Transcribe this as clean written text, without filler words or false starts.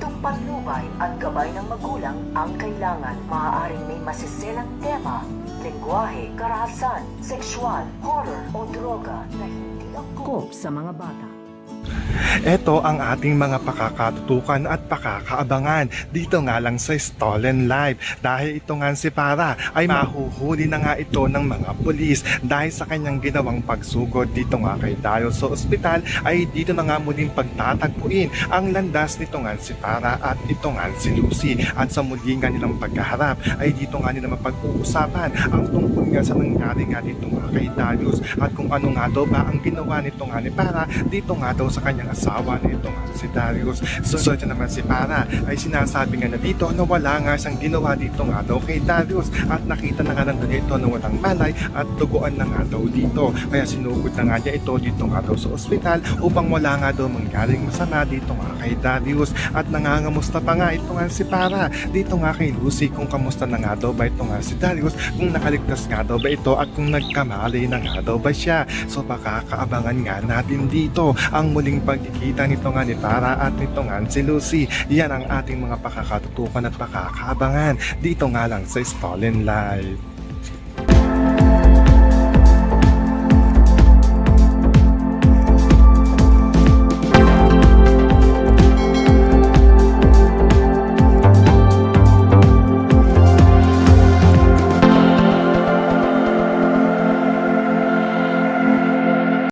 Ditong patnubay at gabay ng magulang ang kailangan. Maaaring may masiselang tema, lengguwahe, karahasan, sexual, horror o droga na hindi angkop sa mga bata. Ito ang ating mga pakakatutukan at pakakaabangan dito nga lang sa Stolen Live. Dahil ito nga si Para ay mahuhuli na nga ito ng mga pulis dahil sa kanyang ginawang pagsugod dito nga kay Daryl sa ospital. Ay dito na nga muling pagtatagpuin ang landas nito nga si Para at ito nga si Lucy. At sa muli nga nilang pagkaharap ay dito nga nila mapag-uusapan ang tungkol nga sa nangyari nga dito nga kay Darius at kung ano nga daw ba ang ginawa nito nga ni Para dito nga daw sa kanyang asawa na ito nga si Darius. So ito naman si Para ay sinasabi nga na dito na wala nga siyang ginawa dito nga daw kay Darius at nakita na nga lang ito na walang malay at duguan na nga daw dito. Kaya sinugod na nga niya ito dito nga daw sa ospital upang wala nga daw mangyaring masama dito nga kay Darius. At nangangamusta pa nga ito nga si Para dito nga kay Lucy kung kamusta na nga daw ba ito nga si Darius, kung nakaligtas nga daw ba ito at kung nagkamali na nga daw ba siya. So baka kaabangan nga natin dito ang muling pagkikita nito nga ni Para at nito nga si Lucy. Yan ang ating mga pakakatutukan at pakakaabangan dito nga lang sa Stolen Live.